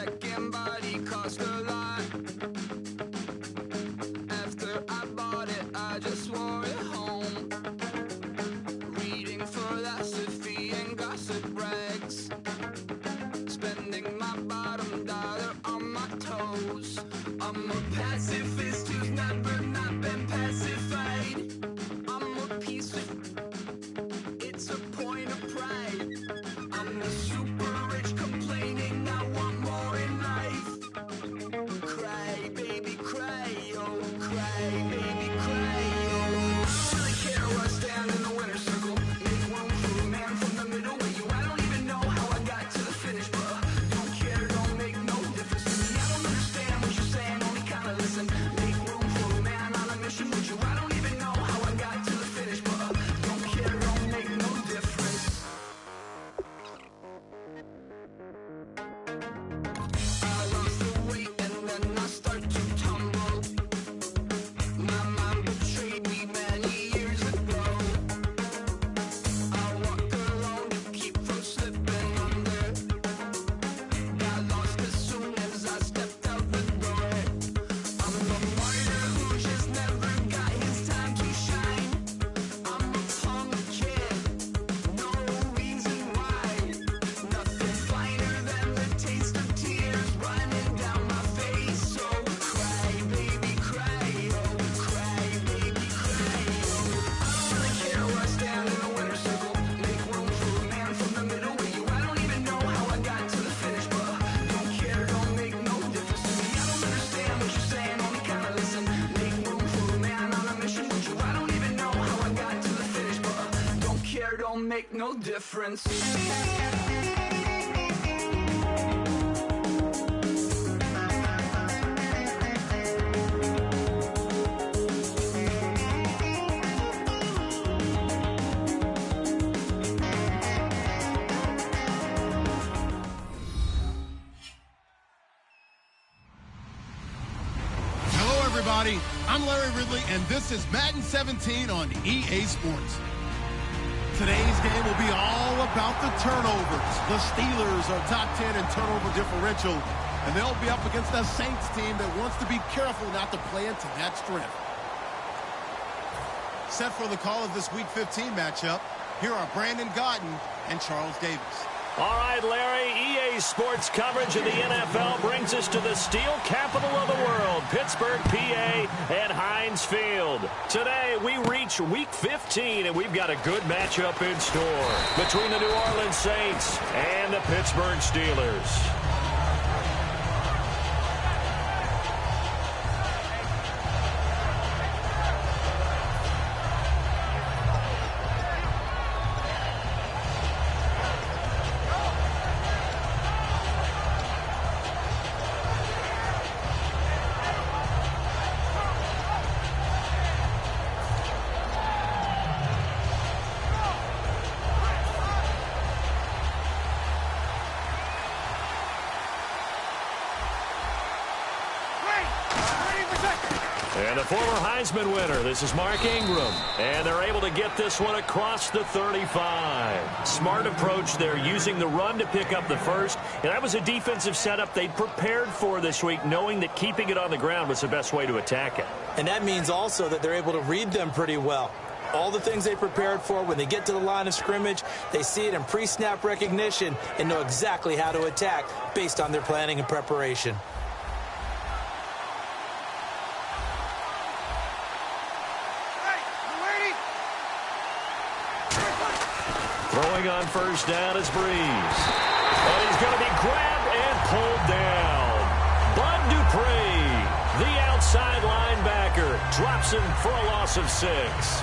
second body cost a lot. After I bought it, I just wore it home. Reading philosophy and gossip rags. Spending my bottom dollar on my toes. I'm a pacifist who's never not been pacified. I'm a piece of... It's a point of pride. I'm the super rich complaining I want more in life. Cry, baby, cry, oh, cry, baby, cry, oh. I don't really care where I stand in the winner's circle. Make room for a man from the middle with you. I don't even know how I got to the finish, but don't care, don't make no difference to me. I don't understand what you're saying, only kinda listen. Make room for a man on a mission with you. I don't even know how I got to the finish, but don't care, don't make no difference. I lost the weight and then I start to tumble. My mom betrayed me many years ago. I walk alone to keep from slipping under. Got lost as soon as I stepped out the door. I'm a martyr who just never got his time to shine. I'm a punk kid, no reason why. Nothing finer than the taste of tears running down my face. So cry, baby, cry, oh, cry, baby, cry, oh. I don't really care where I stand in the winner's circle. Make room for a man from the middle with you. I don't even know how I got to the finish, but don't care, don't make no difference to me. I don't understand what you're saying, only kinda listen. Make room for a man on a mission with you. I don't even know how I got to the finish, but don't care, don't make no difference. Hello, everybody. I'm Larry Ridley, and this is Madden 17 on EA Sports. Today's game will be all about the turnovers. The Steelers are top 10 in turnover differential, and they'll be up against a Saints team that wants to be careful not to play into that strength. Set for the call of this Week 15 matchup, here are Brandon Gaudin and Charles Davis. All right, Larry, EA Sports coverage of the NFL brings us to the steel capital of the world, Pittsburgh, PA, and Heinz Field. Today, we reach Week 15, and we've got a good matchup in store between the New Orleans Saints and the Pittsburgh Steelers. And the former Heisman winner, this is Mark Ingram. And they're able to get this one across the 35. Smart approach there, using the run to pick up the first. And that was a defensive setup they'd prepared for this week, knowing that keeping it on the ground was the best way to attack it. And that means also that they're able to read them pretty well. All the things they prepared for, when they get to the line of scrimmage, they see it in pre-snap recognition and know exactly how to attack based on their planning and preparation. Throwing on first down is Breeze. And he's going to be grabbed and pulled down. Bud Dupree, the outside linebacker, drops him for a loss of 6.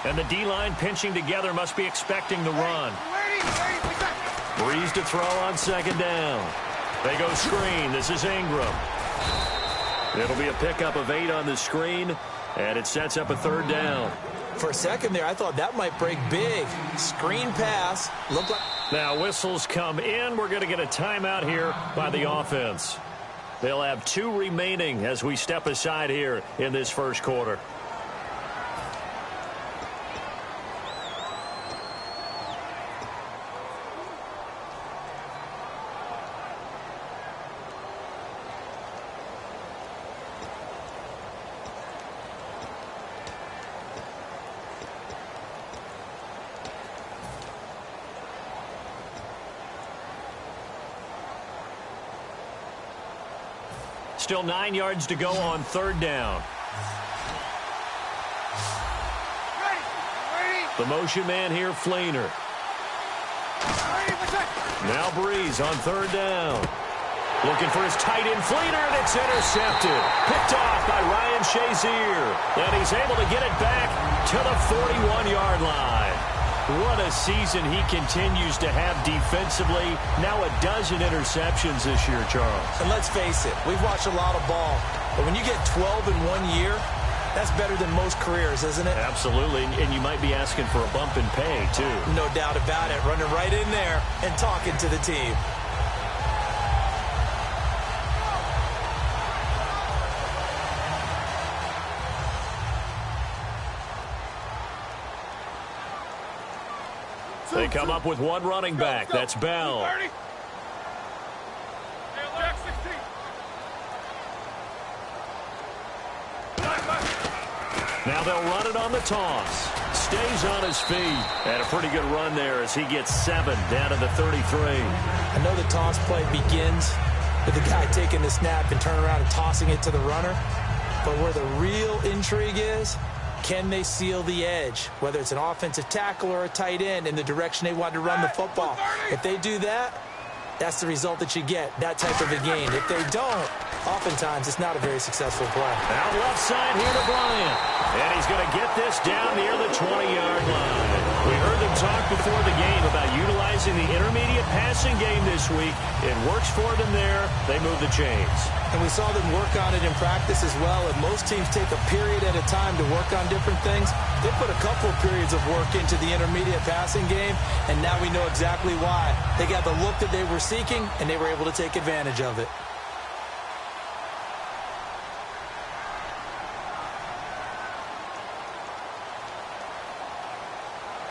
And the D-line pinching together, must be expecting the run. Breeze to throw on second down. They go screen. This is Ingram. It'll be a pickup of 8 on the screen, and it sets up a third down. For a second there, I thought that might break big. Screen pass. Looked like... Now whistles come in. We're going to get a timeout here by the offense. They'll have 2 remaining as we step aside here in this first quarter. Still 9 yards to go on 3rd down. The motion man here, Fleener. Now Breeze on 3rd down. Looking for his tight end, Fleener, and it's intercepted. Picked off by Ryan Shazier. And he's able to get it back to the 41-yard line. What a season he continues to have defensively. Now a dozen interceptions this year, Charles. And let's face it, we've watched a lot of ball. But when you get 12 in 1 year, that's better than most careers, isn't it? Absolutely, and you might be asking for a bump in pay, too. No doubt about it. Running right in there and talking to the team. They come up with 1 running back. That's Bell. Now they'll run it on the toss. Stays on his feet. And a pretty good run there as he gets 7 down to the 33. I know the toss play begins with the guy taking the snap and turning around and tossing it to the runner. But where the real intrigue is, can they seal the edge, whether it's an offensive tackle or a tight end, in the direction they want to run the football? If they do that, that's the result that you get, that type of a game. If they don't, oftentimes it's not a very successful play. Out left side here to Bryant. And he's going to get this down near the 20-yard line. We heard them talk before the game about utilizing the intermediate passing game this week. It works for them there. They move the chains. And we saw them work on it in practice as well. And most teams take a period at a time to work on different things. They put a couple of periods of work into the intermediate passing game, and now we know exactly why. They got the look that they were seeking, and they were able to take advantage of it.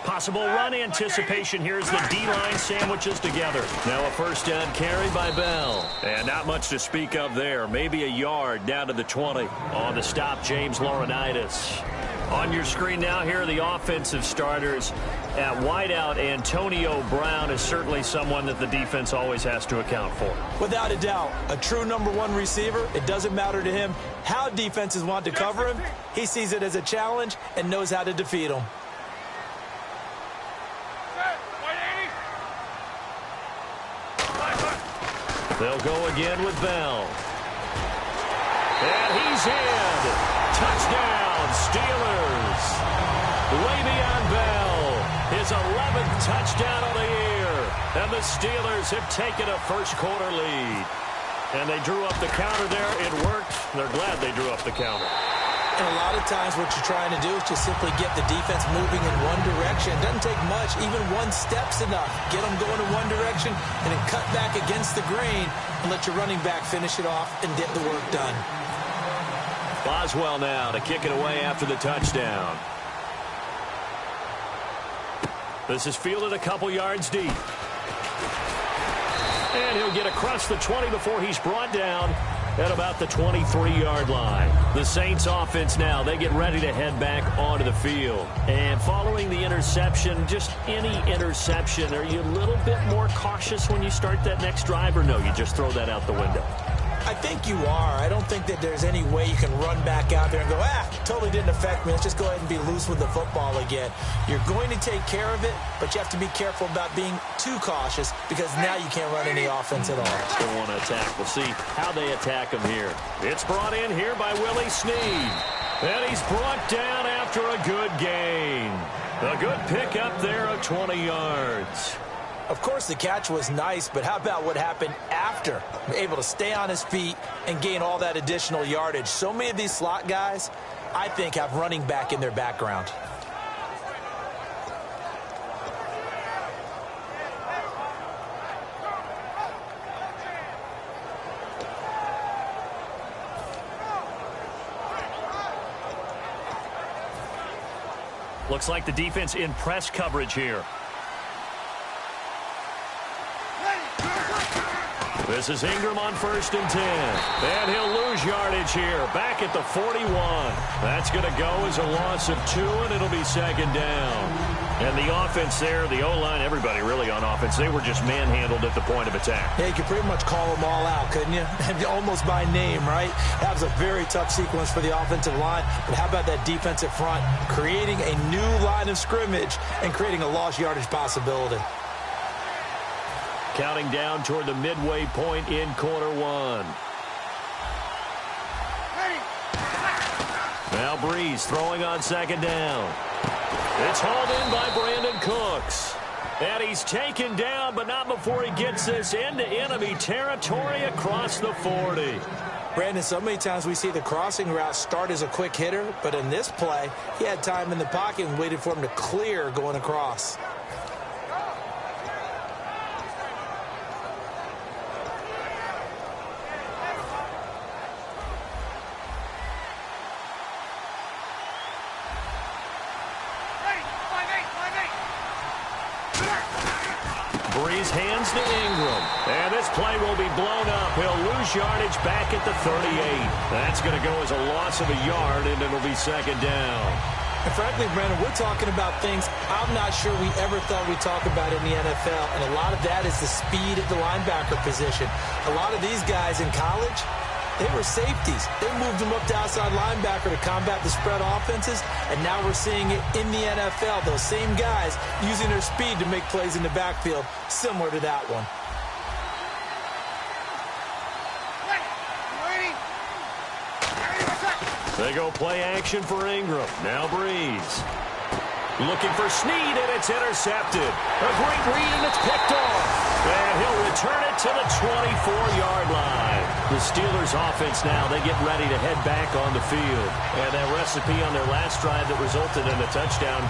Possible run anticipation here as the D-line sandwiches together. Now a first down carry by Bell. And not much to speak of there. Maybe a yard down to the 20. On the stop, James Laurinaitis. On your screen now, here are the offensive starters. At wideout, Antonio Brown is certainly someone that the defense always has to account for. Without a doubt, a true #1 receiver. It doesn't matter to him how defenses want to cover him. He sees it as a challenge and knows how to defeat them. They'll go again with Bell. And he's in. Touchdown, Steelers. Le'Veon Bell, his 11th touchdown of the year. And the Steelers have taken a first-quarter lead. And they drew up the counter there. It worked. They're glad they drew up the counter. And a lot of times what you're trying to do is just simply get the defense moving in one direction. It doesn't take much. Even one step's enough. Get them going in one direction and then cut back against the grain and let your running back finish it off and get the work done. Boswell now to kick it away after the touchdown. This is fielded a couple yards deep. And he'll get across the 20 before he's brought down at about the 23-yard line. The Saints offense now, they get ready to head back onto the field. And following the interception, just any interception, are you a little bit more cautious when you start that next drive, or no, you just throw that out the window? I think you are. I don't think that there's any way you can run back out there and go, totally didn't affect me. Let's just go ahead and be loose with the football again. You're going to take care of it, but you have to be careful about being too cautious because now you can't run any offense at all. Still want to attack. We'll see how they attack him here. It's brought in here by Willie Snead. And he's brought down after a good gain. A good pickup there of 20 yards. Of course, the catch was nice, but how about what happened after? Able to stay on his feet and gain all that additional yardage. So many of these slot guys, I think, have running back in their background. Looks like the defense in press coverage here. This is Ingram on 1st and 10. And he'll lose yardage here. Back at the 41. That's going to go as a loss of 2, and it'll be 2nd down. And the offense there, the O-line, everybody really on offense, they were just manhandled at the point of attack. Yeah, you could pretty much call them all out, couldn't you? Almost by name, right? That was a very tough sequence for the offensive line. But how about that defensive front creating a new line of scrimmage and creating a lost yardage possibility? Counting down toward the midway point in quarter 1. Now Breeze throwing on 2nd down. It's hauled in by Brandon Cooks. And he's taken down, but not before he gets this into enemy territory across the 40. Brandon, so many times we see the crossing route start as a quick hitter, but in this play, he had time in the pocket and waited for him to clear going across. Breeze hands to Ingram. And this play will be blown up. He'll lose yardage back at the 38. That's going to go as a loss of a yard, and it'll be 2nd down. And frankly, Brandon, we're talking about things I'm not sure we ever thought we'd talk about in the NFL. And a lot of that is the speed at the linebacker position. A lot of these guys in college, they were safeties. They moved them up to outside linebacker to combat the spread offenses, and now we're seeing it in the NFL. Those same guys using their speed to make plays in the backfield, similar to that one. They go play action for Ingram. Now Breeze. Looking for Snead, and it's intercepted. A great read, and it's picked off. And he'll return it to the 24-yard line. The Steelers' offense now, they get ready to head back on the field. And that recipe on their last drive that resulted in a touchdown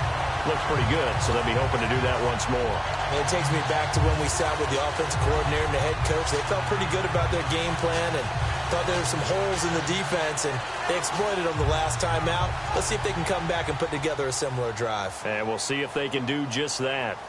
looks pretty good, so they'll be hoping to do that once more. And it takes me back to when we sat with the offensive coordinator and the head coach. They felt pretty good about their game plan and thought there were some holes in the defense, and they exploited them the last time out. Let's see if they can come back and put together a similar drive. And we'll see if they can do just that.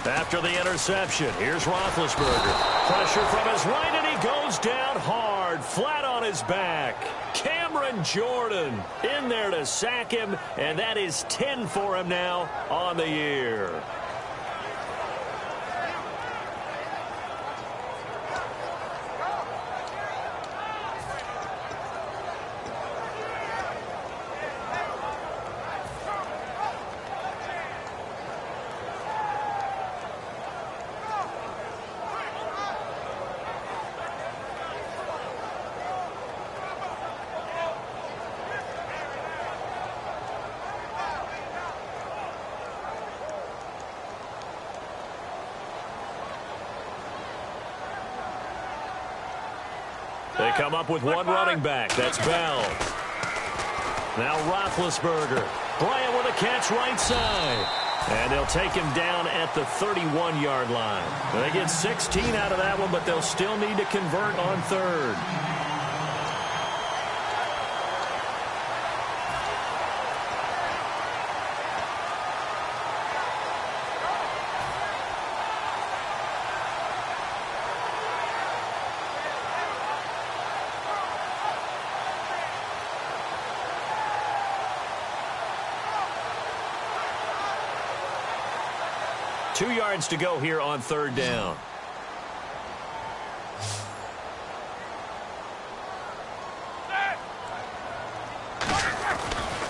After the interception, here's Roethlisberger. Pressure from his right, and he goes down hard, flat on his back. Cameron Jordan in there to sack him, and that is 10 for him now on the year. They come up with one running back. That's Bell. Now Roethlisberger. Bryant with a catch right side. And they'll take him down at the 31-yard line. They get 16 out of that one, but they'll still need to convert on 3rd. Two yards to go here on 3rd down.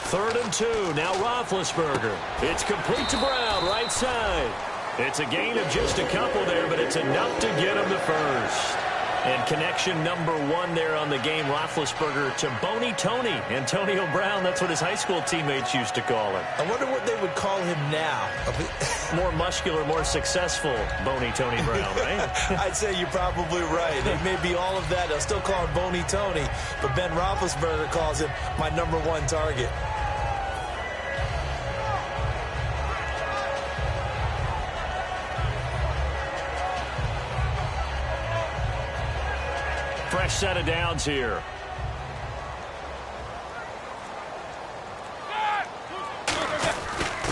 Third and 2. Now Roethlisberger. It's complete to Brown, right side. It's a gain of just a couple there, but it's enough to get him the first. And connection number 1 there on the game, Roethlisberger to Boney Tony. Antonio Brown, that's what his high school teammates used to call him. I wonder what they would call him now. More muscular, more successful Boney Tony Brown, right? I'd say you're probably right. It may be all of that. They'll still call him Boney Tony, but Ben Roethlisberger calls him my number 1 target. fresh set of downs here.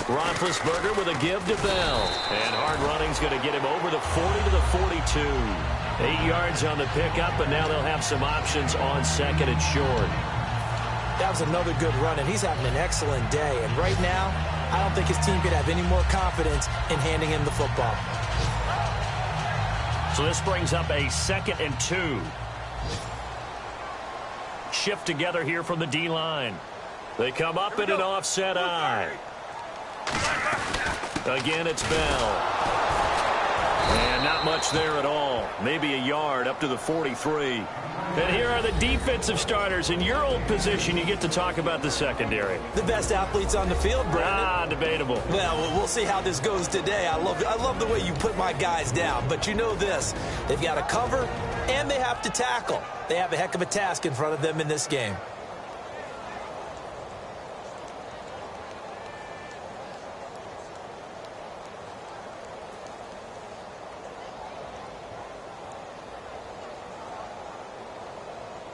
Roethlisberger with a give to Bell. And hard running's going to get him over the 40 to the 42. 8 yards on the pickup, and now they'll have some options on second and short. That was another good run, and he's having an excellent day. And right now, I don't think his team could have any more confidence in handing him the football. So this brings up a 2nd and 2. Shift together here from the D-line. They come up in an offset eye. Again, it's Bell. And not much there at all. Maybe a yard up to the 43. And here are the defensive starters. In your old position, you get to talk about the secondary. The best athletes on the field, Brandon. Debatable. Well, we'll see how this goes today. I love the way you put my guys down. But you know this. They've got to cover, and they have to tackle. They have a heck of a task in front of them in this game.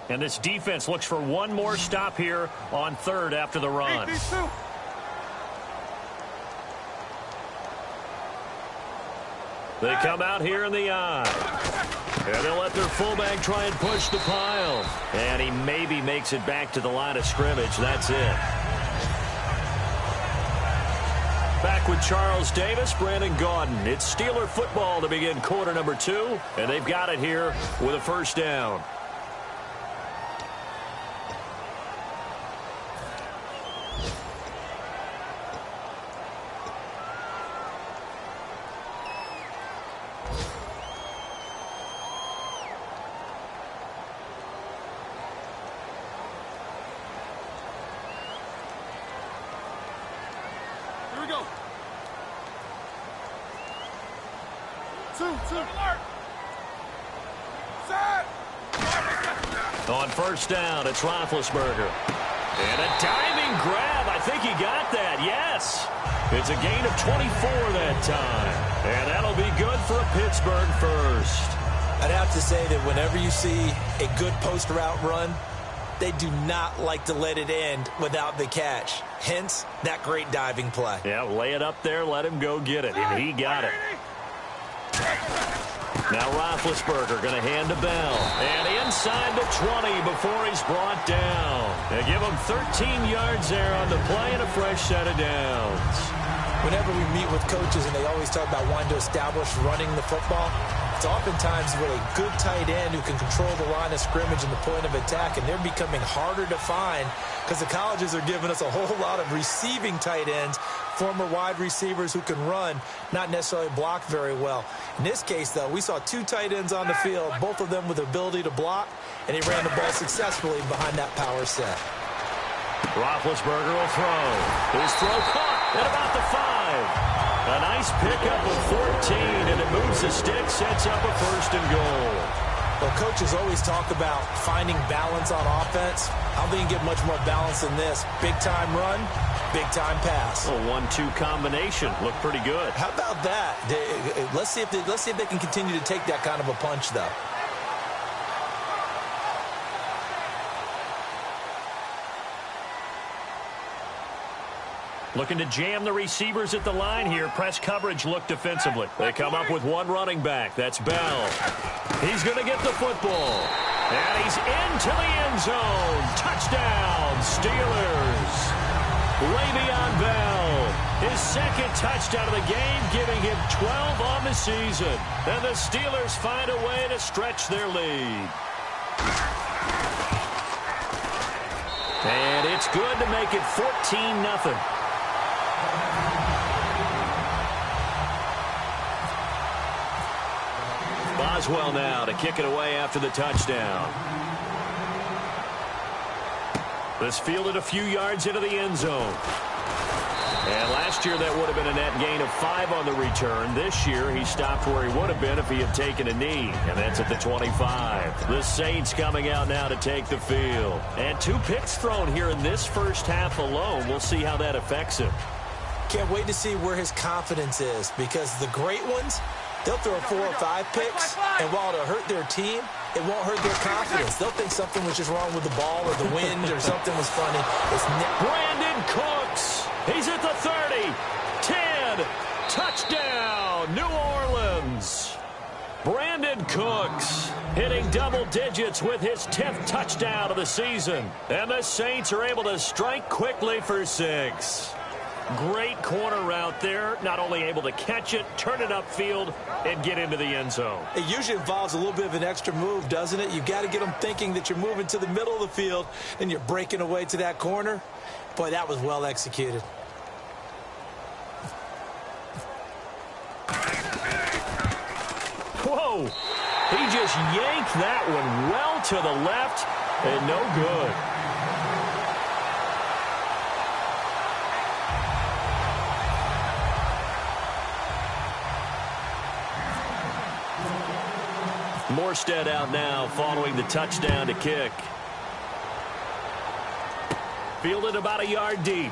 And this defense looks for one more stop here on 3rd after the run. They come out here in the eye. And they'll let their fullback try and push the pile. And he maybe makes it back to the line of scrimmage. That's it. Back with Charles Davis, Brandon Gaudin. It's Steeler football to begin quarter number 2. And they've got it here with a first down. On first down, it's Roethlisberger. And a diving grab. I think he got that. Yes. It's a gain of 24 that time. And that'll be good for a Pittsburgh first. I'd have to say that whenever you see a good post route run, they do not like to let it end without the catch. Hence, that great diving play. Yeah, lay it up there, let him go get it. And he got it. Now Roethlisberger going to hand to Bell. And inside the 20 before he's brought down. They give him 13 yards there on the play and a fresh set of downs. Whenever we meet with coaches and they always talk about wanting to establish running the football, it's oftentimes with a good tight end who can control the line of scrimmage and the point of attack, and they're becoming harder to find because the colleges are giving us a whole lot of receiving tight ends, former wide receivers who can run, not necessarily block very well. In this case, though, we saw 2 tight ends on the field, both of them with the ability to block, and he ran the ball successfully behind that power set. Roethlisberger will throw. His throw caught at about the 5. A nice pickup of 14, and it moves the stick, sets up a 1st and goal. Well, coaches always talk about finding balance on offense. I don't think you can get much more balance than this. Big-time run, big-time pass. A 1-2 combination. Looked pretty good. How about that? Let's see if they can continue to take that kind of a punch, though. Looking to jam the receivers at the line here. Press coverage look defensively. They come up with one running back. That's Bell. He's going to get the football. And he's into the end zone. Touchdown, Steelers. Le'Veon Bell. His 2nd touchdown of the game, giving him 12 on the season. And the Steelers find a way to stretch their lead. And it's good to make it 14-0. Boswell now to kick it away after the touchdown. This fielded a few yards into the end zone. And last year that would have been a net gain of 5 on the return. This year he stopped where he would have been if he had taken a knee. And that's at the 25. The Saints coming out now to take the field. And 2 picks thrown here in this first half alone. We'll see how that affects him. Can't wait to see where his confidence is, because the great ones, they'll throw 4 or 5 picks, and while it'll hurt their team, it won't hurt their confidence. They'll think something was just wrong with the ball or the wind or something was funny. Brandon Cooks. He's at the 30. 10. Touchdown, New Orleans. Brandon Cooks hitting double digits with his 10th touchdown of the season. And the Saints are able to strike quickly for 6. Great corner route there. Not only able to catch it, turn it upfield, and get into the end zone. It usually involves a little bit of an extra move, doesn't it? You've got to get them thinking that you're moving to the middle of the field and you're breaking away to that corner. Boy, that was well executed. Whoa! He just yanked that one well to the left and no good. Morstead out now following the touchdown to kick. Fielded about a yard deep.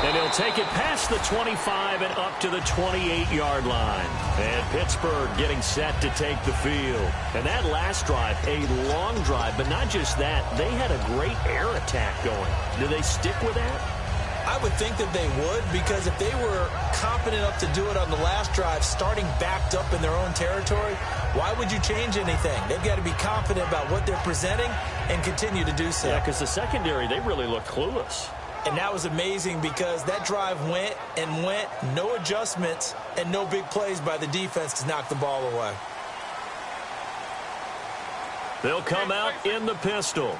And he'll take it past the 25 and up to the 28-yard line. And Pittsburgh getting set to take the field. And that last drive, a long drive, but not just that. They had a great air attack going. Do they stick with that? I would think that they would, because if they were confident enough to do it on the last drive, starting backed up in their own territory, why would you change anything? They've got to be confident about what they're presenting and continue to do so. Yeah, because the secondary, they really looked clueless. And that was amazing because that drive went and went, no adjustments, and no big plays by the defense to knock the ball away. They'll come out in the pistol.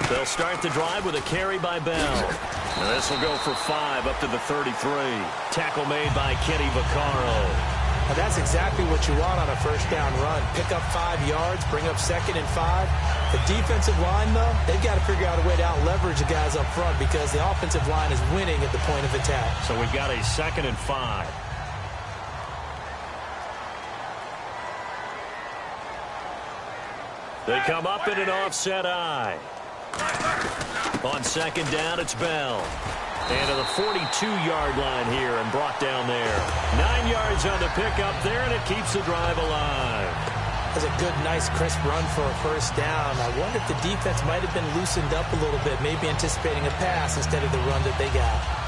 They'll start the drive with a carry by Bell. And this will go for 5 up to the 33. Tackle made by Kenny Vaccaro. Now that's exactly what you want on a first down run. Pick up 5 yards, bring up 2nd and 5. The defensive line, though, they've got to figure out a way to out-leverage the guys up front because the offensive line is winning at the point of attack. So we've got a 2nd and 5. They come up in an offset eye. On 2nd down, it's Bell. And to the 42-yard line here and brought down there. 9 yards on the pickup there, and it keeps the drive alive. That's a good, nice, crisp run for a first down. I wonder if the defense might have been loosened up a little bit, maybe anticipating a pass instead of the run that they got.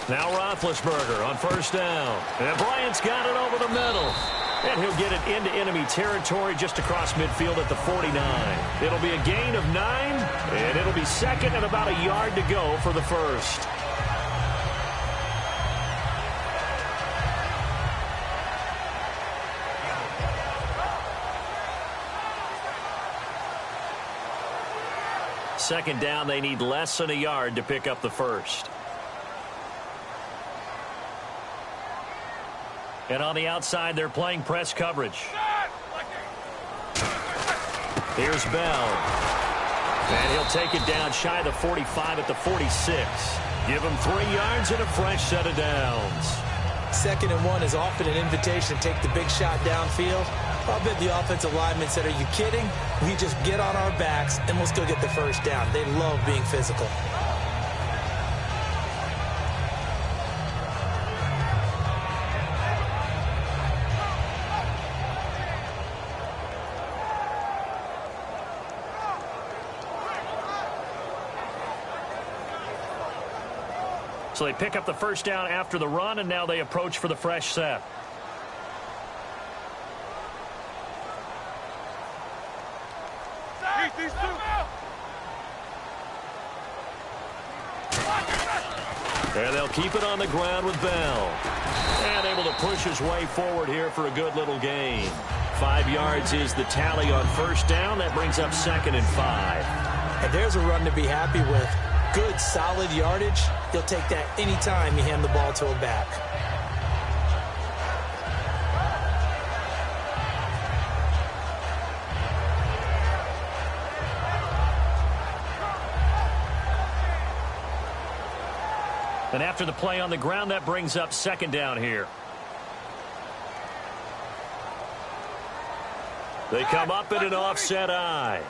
Now Roethlisberger on first down. And Bryant's got it over the middle. And he'll get it into enemy territory just across midfield at the 49. It'll be a gain of 9, and it'll be 2nd and about a yard to go for the first. Second down, they need less than a yard to pick up the first. And on the outside, they're playing press coverage. Here's Bell. And he'll take it down shy of the 45 at the 46. Give him 3 yards and a fresh set of downs. 2nd and 1 is often an invitation to take the big shot downfield. I'll bet the offensive lineman said, are you kidding? We just get on our backs and we'll still get the first down. They love being physical. So they pick up the first down after the run, and now they approach for the fresh set. And they'll keep it on the ground with Bell. And able to push his way forward here for a good little gain. 5 yards is the tally on first down. That brings up 2nd and 5. And there's a run to be happy with. Good, solid yardage. He'll take that anytime you hand the ball to a back. And after the play on the ground, that brings up second down here. They come up in an offset eye.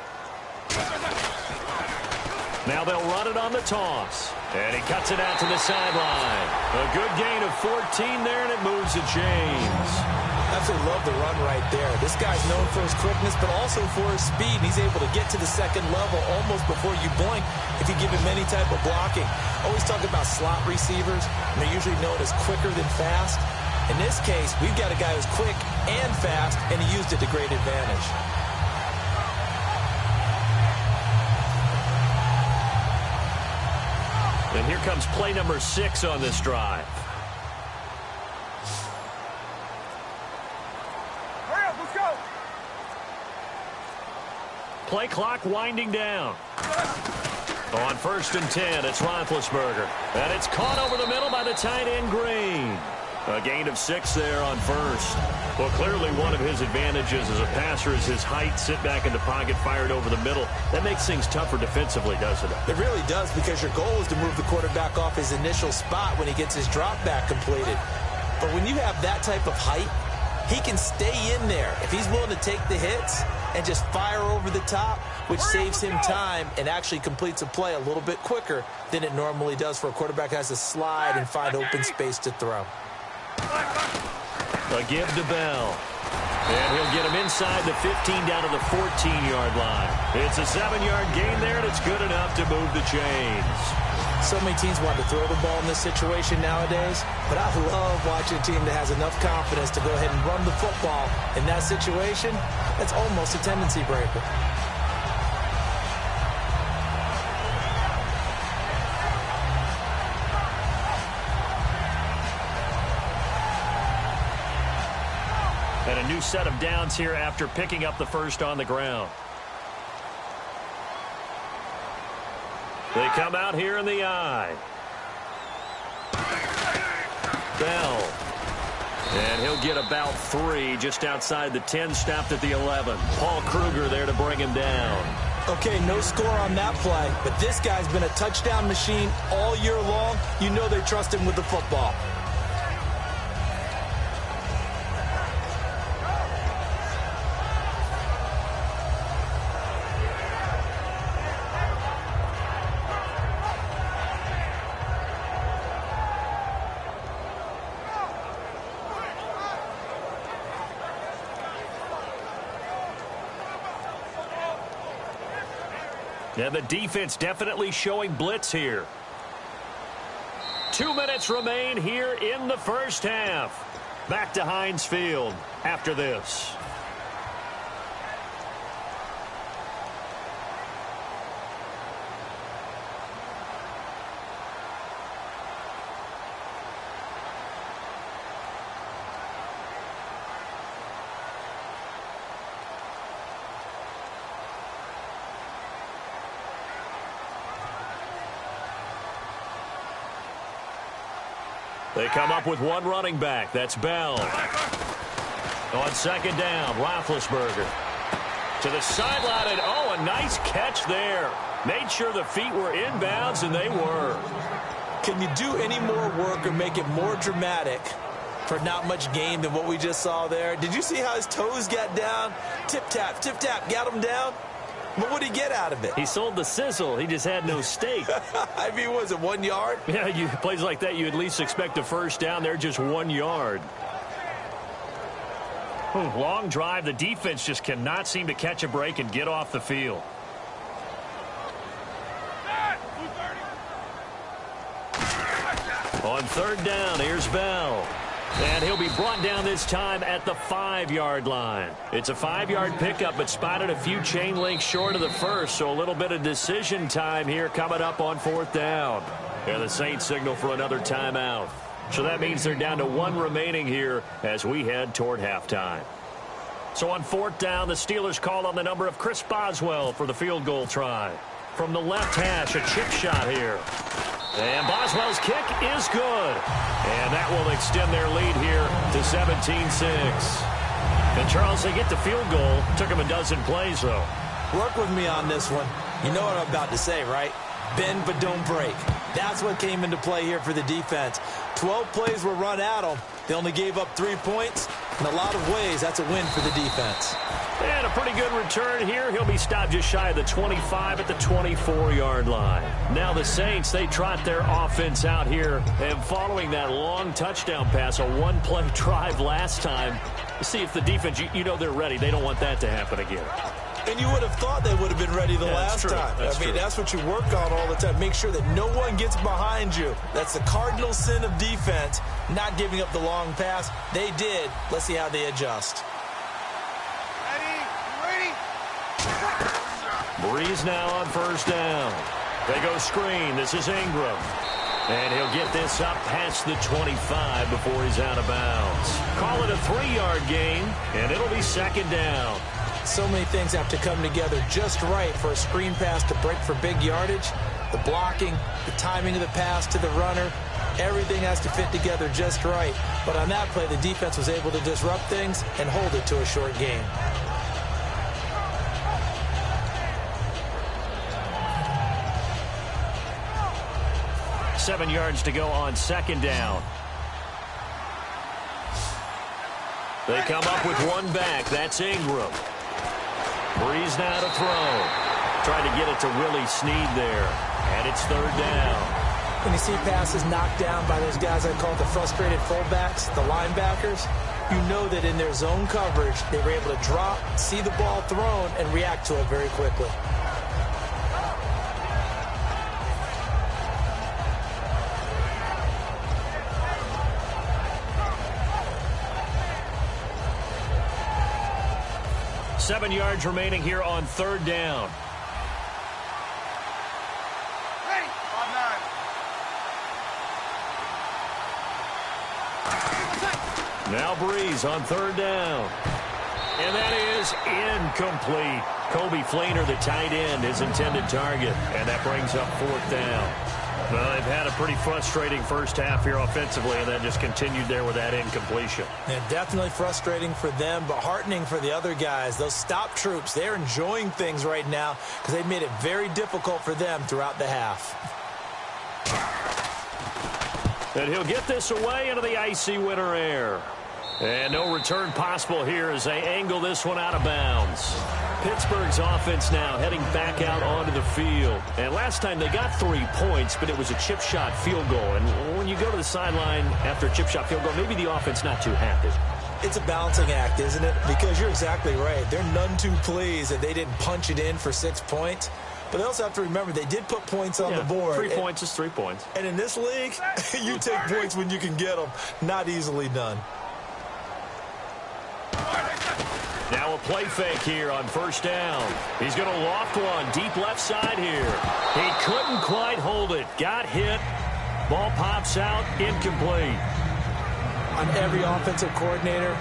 Now they'll run it on the toss. And he cuts it out to the sideline. A good gain of 14 there, and it moves the chains. Absolutely love the run right there. This guy's known for his quickness, but also for his speed. He's able to get to the second level almost before you blink if you give him any type of blocking. Always talk about slot receivers, and they're usually known as quicker than fast. In this case, we've got a guy who's quick and fast, and he used it to great advantage. And here comes play number 6 on this drive. Hurry up, let's go. Play clock winding down. On 1st and 10, it's Roethlisberger. And it's caught over the middle by the tight end Green. A gain of 6 there on 1st. Well, clearly one of his advantages as a passer is his height, sit back in the pocket, fired over the middle. That makes things tougher defensively, doesn't it? It really does, because your goal is to move the quarterback off his initial spot when he gets his drop back completed. But when you have that type of height, he can stay in there if he's willing to take the hits and just fire over the top, which saves him time and actually completes a play a little bit quicker than it normally does for a quarterback who has to slide and find open space to throw. A give to Bell. And he'll get him inside the 15 down to the 14-yard line. It's a 7-yard gain there, and it's good enough to move the chains. So many teams want to throw the ball in this situation nowadays, but I love watching a team that has enough confidence to go ahead and run the football. In that situation, that's almost a tendency breaker. And a new set of downs here after picking up the first on the ground. They come out here in the eye. Bell. And he'll get about 3 just outside the 10, stopped at the 11. Paul Kruger there to bring him down. Okay, no score on that play, but this guy's been a touchdown machine all year long. You know they trust him with the football. And the defense definitely showing blitz here. 2 minutes remain here in the first half. Back to Heinz Field after this. They come up with one running back. That's Bell. On 2nd down, Roethlisberger. To the sideline, and oh, a nice catch there. Made sure the feet were inbounds, and they were. Can you do any more work or make it more dramatic for not much gain than what we just saw there? Did you see how his toes got down? Tip-tap, got him down. But what did he get out of it? He sold the sizzle. He just had no steak. I mean, was it 1 yard? Yeah, plays like that, you at least expect a first down. They're just 1 yard. Long drive. The defense just cannot seem to catch a break and get off the field. On 3rd down, here's Bell. And he'll be brought down this time at the 5-yard line. It's a 5-yard pickup, but spotted a few chain links short of the first, so a little bit of decision time here coming up on 4th down. And the Saints signal for another timeout. So that means they're down to 1 remaining here as we head toward halftime. So on 4th down, the Steelers call on the number of Chris Boswell for the field goal try. From the left hash, a chip shot here. And Boswell's kick is good. And that will extend their lead here to 17-6. And, Charles, they get the field goal. Took them a dozen plays, though. Work with me on this one. You know what I'm about to say, right? Bend but don't break. That's what came into play here for the defense. 12 plays were run at them. They only gave up 3 points. In a lot of ways, that's a win for the defense. And a pretty good return here. He'll be stopped just shy of the 25 at the 24-yard line. Now the Saints, they trot their offense out here. And following that long touchdown pass, a one-play drive last time, see if the defense, you know they're ready. They don't want that to happen again. And you would have thought they would have been ready the last time. That's what you work on all the time. Make sure that no one gets behind you. That's the cardinal sin of defense, not giving up the long pass. They did. Let's see how they adjust. Breeze now on first down. They go screen. This is Ingram. And he'll get this up past the 25 before he's out of bounds. Call it a 3-yard gain, and it'll be second down. So many things have to come together just right for a screen pass to break for big yardage. The blocking, the timing of the pass to the runner, everything has to fit together just right. But on that play, the defense was able to disrupt things and hold it to a short gain. Seven yards to go on second down. They come up with one back. That's Ingram. Breeze now to throw. Trying to get it to Willie Snead there. And it's third down. When you see passes knocked down by those guys I call the frustrated fullbacks, the linebackers, you know that in their zone coverage, they were able to drop, see the ball thrown, and react to it very quickly. Seven yards remaining here on third down. Ready. 5-9. Now Breeze on third down. And that is incomplete. Kobe Fleener, the tight end, his intended target. And that brings up fourth down. Well, they've had a pretty frustrating first half here offensively, and then just continued there with that incompletion. And definitely frustrating for them, but heartening for the other guys. Those stop troops, they're enjoying things right now because they've made it very difficult for them throughout the half. And he'll get this away into the icy winter air. And no return possible here as they angle this one out of bounds. Pittsburgh's offense now heading back out onto the field. And last time they got 3 points, but it was a chip shot field goal. And when you go to the sideline after a chip shot field goal, maybe the offense not too happy. It's a balancing act, isn't it? Because you're exactly right. They're none too pleased that they didn't punch it in for 6 points. But they also have to remember they did put points on the board. 3 points is 3 points. And in this league, you take points when you can get them. Not easily done. Now a play fake here on first down. He's going to loft one deep left side here. He couldn't quite hold it. Got hit. Ball pops out. Incomplete. On every offensive coordinator,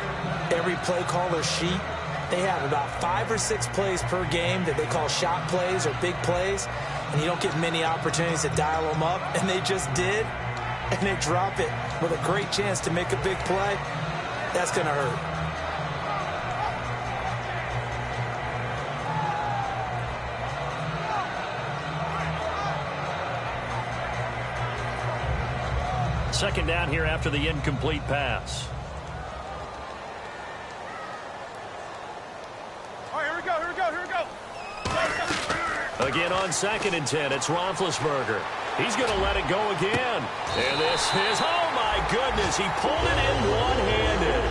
every play caller sheet, they have about 5 or 6 plays per game that they call shot plays or big plays, and you don't get many opportunities to dial them up, and they just did, and they drop it with a great chance to make a big play. That's going to hurt. Second down here after the incomplete pass. All right, here we go. Again on 2nd and 10, it's Roethlisberger. He's going to let it go again. And this is, oh my goodness, he pulled it in one-handed.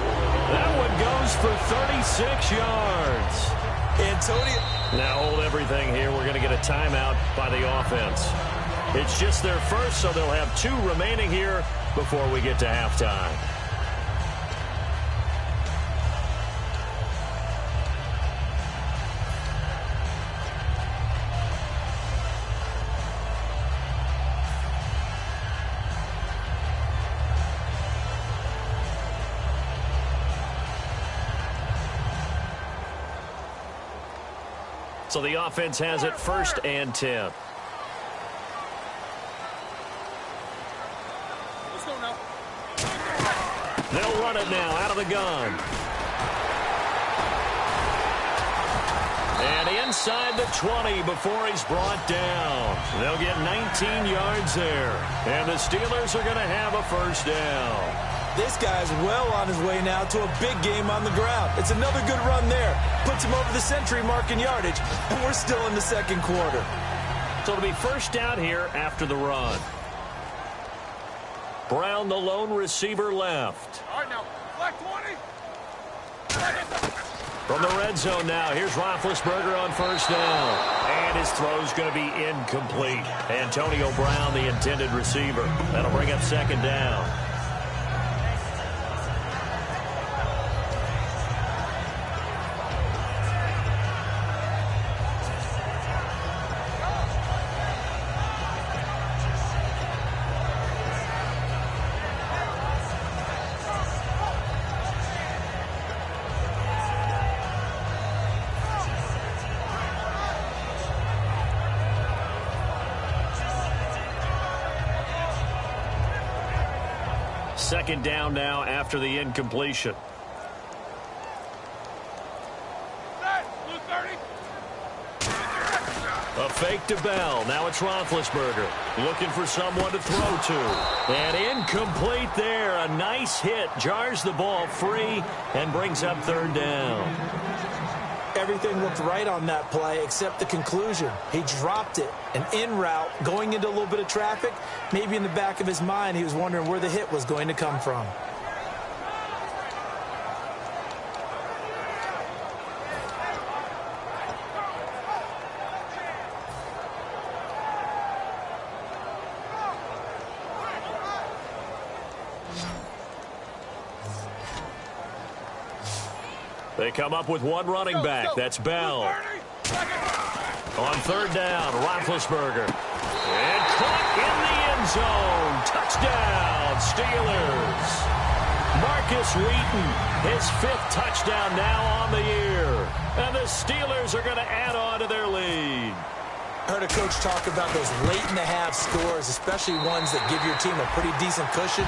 That one goes for 36 yards. Antonio. Now hold everything here. We're going to get a timeout by the offense. It's just their first, so they'll have 2 remaining here before we get to halftime. So the offense has it 1st and 10. They'll run it now out of the gun. And inside the 20 before he's brought down. They'll get 19 yards there. And the Steelers are going to have a first down. This guy's well on his way now to a big game on the ground. It's another good run there. Puts him over the century mark in yardage, and we're still in the second quarter. So it'll be first down here after the run. Brown, the lone receiver, left. All right, now, flag 20. From the red zone now, here's Roethlisberger on first down. And his throw's going to be incomplete. Antonio Brown, the intended receiver. That'll bring up second down. Second down now after the incompletion. A fake to Bell. Now it's Roethlisberger looking for someone to throw to. And incomplete there. A nice hit. Jars the ball free and brings up third down. Everything looked right on that play except the conclusion. He dropped it. An in route going into a little bit of traffic. Maybe in the back of his mind he was wondering where the hit was going to come from. They come up with one running back. That's Bell. On third down, Roethlisberger. And caught in the end zone. Touchdown, Steelers. Marcus Wheaton, his 5th touchdown now on the year. And the Steelers are going to add on to their lead. I heard a coach talk about those late-in-the-half scores, especially ones that give your team a pretty decent cushion.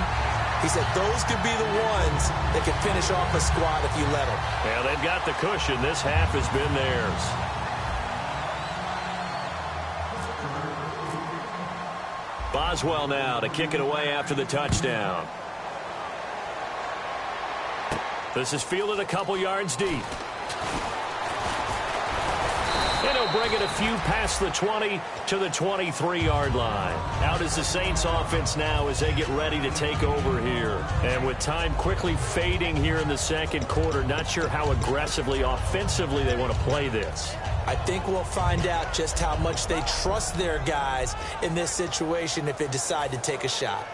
He said those could be the ones that could finish off a squad if you let them. Yeah, they've got the cushion. This half has been theirs. Boswell now to kick it away after the touchdown. This is fielded a couple yards deep. And he'll bring it a few past the 20 to the 23-yard line. Out is the Saints offense now as they get ready to take over here. And with time quickly fading here in the second quarter, not sure how aggressively, offensively they want to play this. I think we'll find out just how much they trust their guys in this situation if they decide to take a shot.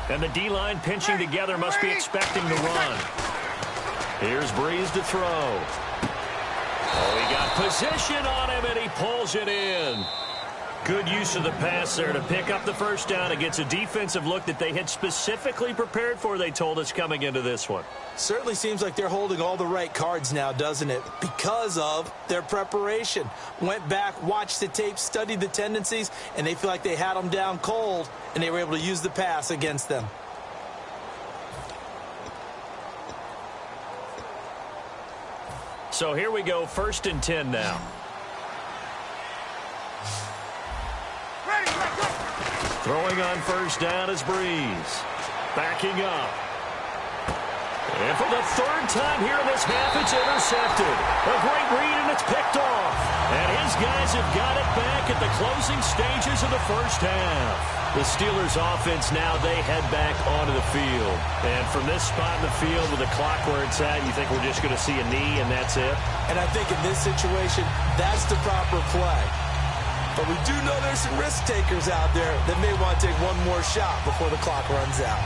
And the D-line pinching together must be expecting the run. Here's Breeze to throw. Oh, he got position on him, and he pulls it in. Good use of the pass there to pick up the first down. It gets a defensive look that they had specifically prepared for, they told us, coming into this one. Certainly seems like they're holding all the right cards now, doesn't it? Because of their preparation. Went back, watched the tape, studied the tendencies, and they feel like they had them down cold, and they were able to use the pass against them. So here we go, 1st and 10 now. Throwing on first down is Breeze. Backing up. And for the 3rd time here in this half, it's intercepted. A great read, and it's picked off. And his guys have got it back at the closing stages of the first half. The Steelers offense now, they head back onto the field. And from this spot in the field with the clock where it's at, you think we're just going to see a knee and that's it? And I think in this situation, that's the proper play. But we do know there's some risk takers out there that may want to take one more shot before the clock runs out.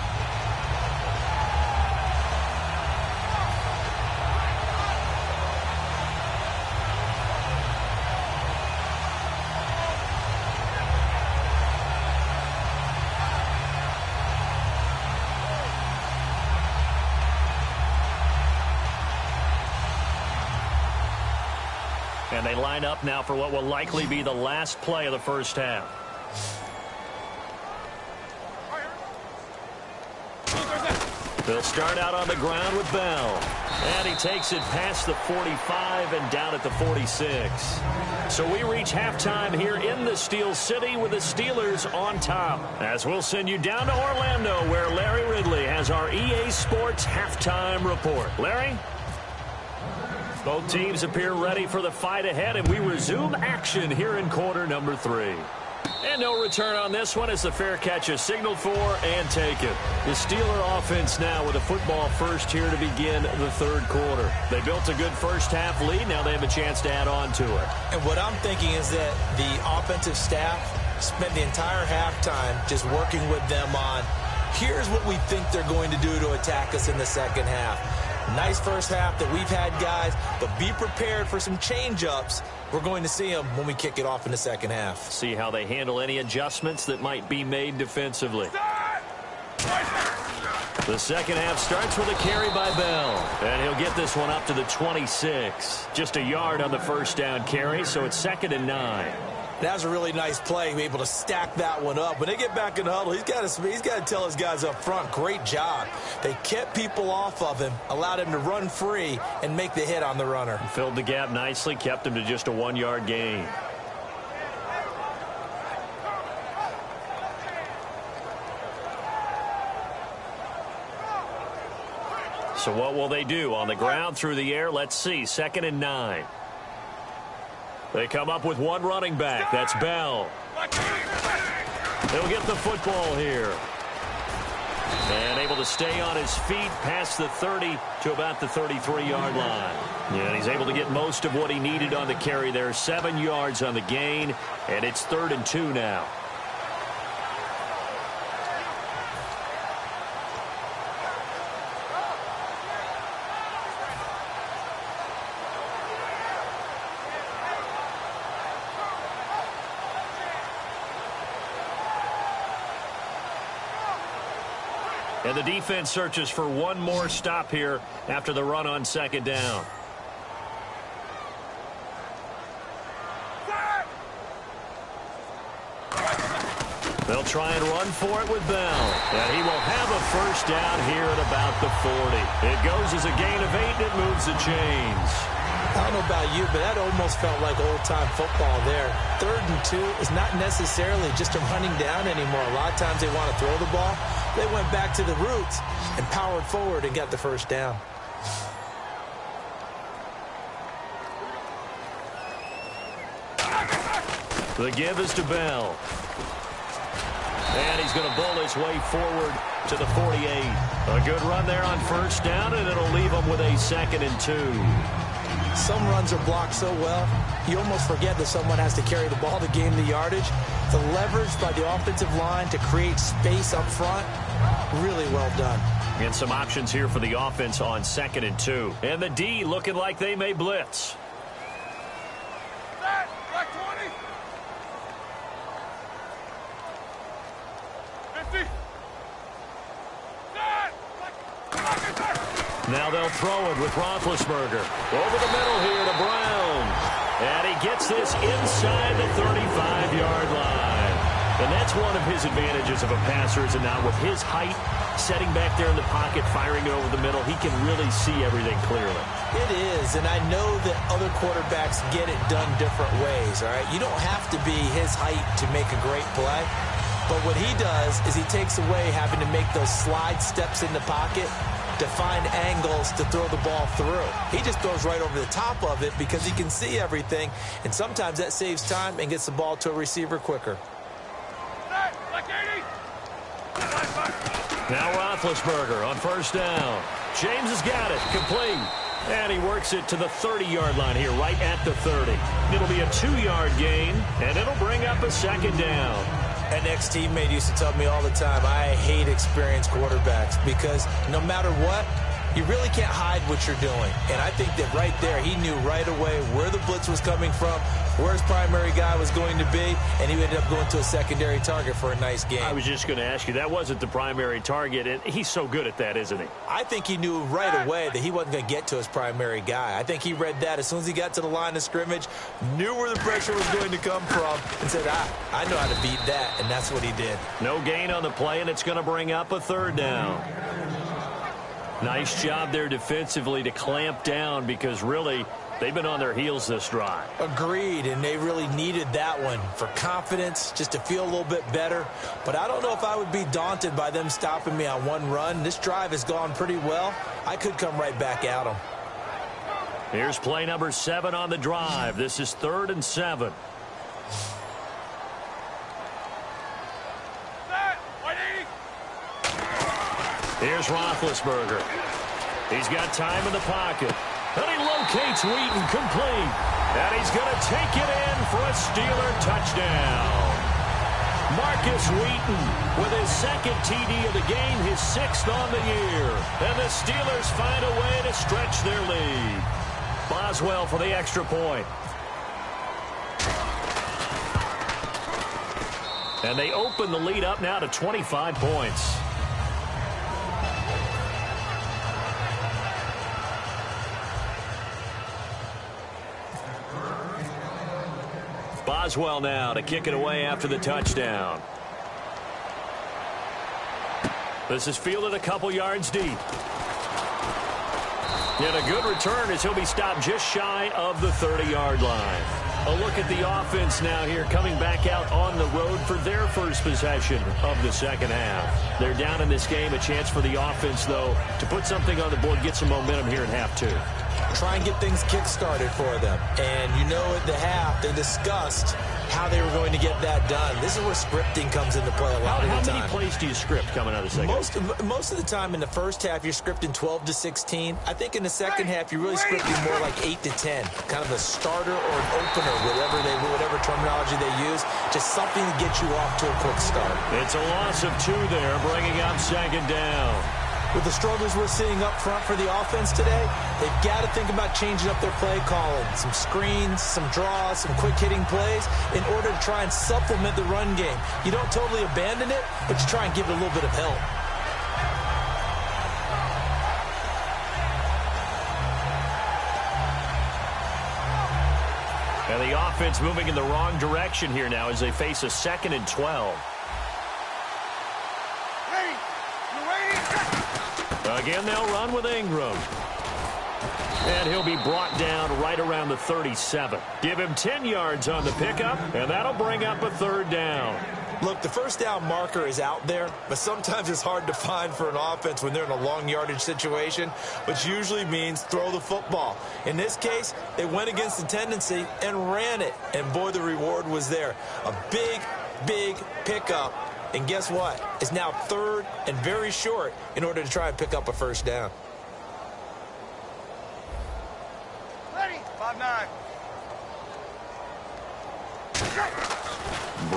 And they line up now for what will likely be the last play of the first half. They'll start out on the ground with Bell. And he takes it past the 45 and down at the 46. So we reach halftime here in the Steel City with the Steelers on top. As we'll send you down to Orlando, where Larry Ridley has our EA Sports halftime report. Larry? Both teams appear ready for the fight ahead, and we resume action here in quarter number 3. And no return on this one as the fair catch is signaled for and taken. The Steeler offense now with a football first here to begin the third quarter. They built a good first half lead. Now they have a chance to add on to it. And what I'm thinking is that the offensive staff spent the entire halftime just working with them on, here's what we think they're going to do to attack us in the second half. Nice first half that we've had, guys, but be prepared for some change-ups. We're going to see them when we kick it off in the second half. See how they handle any adjustments that might be made defensively. The second half starts with a carry by Bell, and he'll get this one up to the 26. Just a yard on the first down carry, so it's 2nd and 9. That was a really nice play, be able to stack that one up. When they get back in the huddle, he's got to tell his guys up front, great job. They kept people off of him, allowed him to run free and make the hit on the runner. Filled the gap nicely, kept him to just a 1-yard gain. So what will they do? On the ground, through the air, let's see. 2nd and 9. They come up with one running back. That's Bell. He'll get the football here. And able to stay on his feet past the 30 to about the 33-yard line. And he's able to get most of what he needed on the carry there. 7 yards on the gain, and it's 3rd and 2 now. And the defense searches for one more stop here after the run on 2nd down. They'll try and run for it with Bell. And he will have a first down here at about the 40. It goes as a gain of 8, and it moves the chains. I don't know about you, but that almost felt like old-time football there. 3rd and 2 is not necessarily just a running down anymore. A lot of times they want to throw the ball. They went back to the roots and powered forward and got the first down. The give is to Bell. And he's going to bowl his way forward to the 48. A good run there on first down, and it'll leave him with a 2nd and 2. Some runs are blocked so well, you almost forget that someone has to carry the ball to gain the yardage. The leverage by the offensive line to create space up front, really well done. And some options here for the offense on 2nd and 2. And the D looking like they may blitz. Now they'll throw it with Roethlisberger. Over the middle here to Brown. And he gets this inside the 35-yard line. And that's one of his advantages of a passer, is it not? With his height, setting back there in the pocket, firing it over the middle, he can really see everything clearly. It is, and I know that other quarterbacks get it done different ways, all right? You don't have to be his height to make a great play. But what he does is he takes away having to make those slide steps in the pocket to find angles to throw the ball through. He just throws right over the top of it because he can see everything, and sometimes that saves time and gets the ball to a receiver quicker. Now Roethlisberger on first down. James has got it, complete. And he works it to the 30-yard line here, right at the 30. It'll be a 2-yard gain, and it'll bring up a 2nd down. An ex-teammate used to tell me all the time, I hate experienced quarterbacks because no matter what, you really can't hide what you're doing. And I think that right there, he knew right away where the blitz was coming from, where his primary guy was going to be, and he ended up going to a secondary target for a nice game. I was just going to ask you, that wasn't the primary target, and he's so good at that, isn't he? I think he knew right away that he wasn't going to get to his primary guy. I think he read that as soon as he got to the line of scrimmage, knew where the pressure was going to come from, and said, I know how to beat that, and that's what he did. No gain on the play, and it's going to bring up a 3rd down. Nice job there defensively to clamp down because really they've been on their heels this drive. Agreed, and they really needed that one for confidence, just to feel a little bit better. But I don't know if I would be daunted by them stopping me on one run. This drive has gone pretty well. I could come right back at them. Here's play number 7 on the drive. This is 3rd and 7. Here's Roethlisberger. He's got time in the pocket. And he locates Wheaton complete. And he's going to take it in for a Steeler touchdown. Marcus Wheaton with his 2nd TD of the game, his 6th on the year. And the Steelers find a way to stretch their lead. Boswell for the extra point. And they open the lead up now to 25 points. Boswell now to kick it away after the touchdown. This is fielded a couple yards deep. And a good return as he'll be stopped just shy of the 30-yard line. A look at the offense now here coming back out on the road for their first possession of the second half. They're down in this game. A chance for the offense, though, to put something on the board, get some momentum here in half 2. Try and get things kick-started for them. And you know at the half, they discussed how they were going to get that done. This is where scripting comes into play a lot of the time. How many plays do you script coming out of the second? Most of the time in the first half, you're scripting 12 to 16. I think in the second half, you're really scripting more like 8 to 10. Kind of a starter or an opener, whatever terminology they use. Just something to get you off to a quick start. It's a loss of 2 there, bringing up 2nd down. With the struggles we're seeing up front for the offense today, they've got to think about changing up their play calling. Some screens, some draws, some quick-hitting plays in order to try and supplement the run game. You don't totally abandon it, but you try and give it a little bit of help. And the offense moving in the wrong direction here now as they face a 2nd and 12. Again, they'll run with Ingram. And he'll be brought down right around the 37. Give him 10 yards on the pickup, and that'll bring up a 3rd down. Look, the first down marker is out there, but sometimes it's hard to find for an offense when they're in a long yardage situation, which usually means throw the football. In this case, they went against the tendency and ran it, and boy, the reward was there. A big pickup. And guess what? It's now 3rd and very short in order to try and pick up a first down. Ready? 5-9.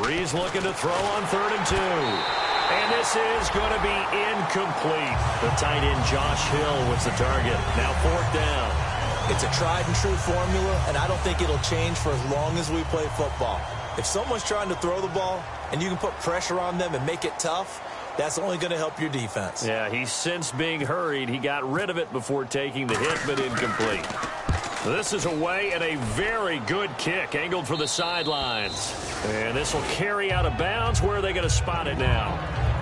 Breeze looking to throw on 3rd and 2. And this is going to be incomplete. The tight end Josh Hill was the target. Now 4th down. It's a tried and true formula, and I don't think it'll change for as long as we play football. If someone's trying to throw the ball and you can put pressure on them and make it tough, that's only going to help your defense. Yeah, he's since being hurried. He got rid of it before taking the hit, but incomplete. This is away and a very good kick angled for the sidelines. And this will carry out of bounds. Where are they going to spot it now?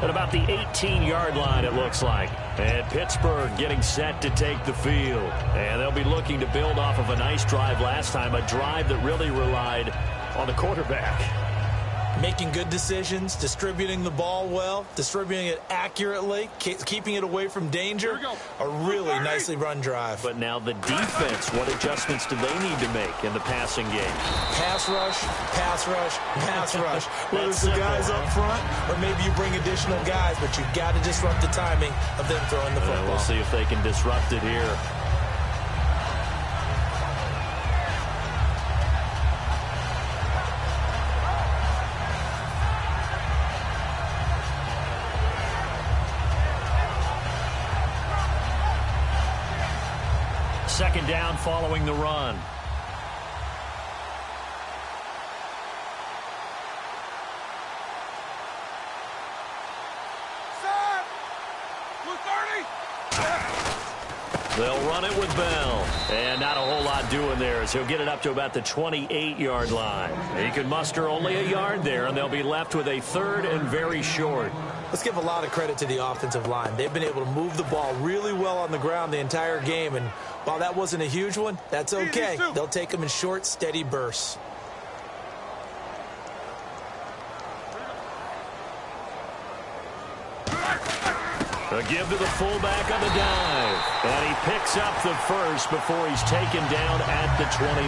At about the 18-yard line, it looks like. And Pittsburgh getting set to take the field. And they'll be looking to build off of a nice drive last time, a drive that really relied on the quarterback. Making good decisions, distributing the ball well, distributing it accurately, keeping it away from danger. A really nicely run drive. But now the defense, what adjustments do they need to make in the passing game? Pass rush, pass rush, pass rush. Whether it's the guys up front or maybe you bring additional guys, but you've got to disrupt the timing of them throwing the football. We'll see if they can disrupt it here. Second down following the run. They'll run it with Bell. And not a whole lot doing there, as he'll get it up to about the 28-yard line. He can muster only a yard there, and they'll be left with a third and very short. Let's give a lot of credit to the offensive line. They've been able to move the ball really well on the ground the entire game, and while that wasn't a huge one, that's okay. They'll take them in short, steady bursts. A give to the fullback on the dive. And he picks up the first before he's taken down at the 29.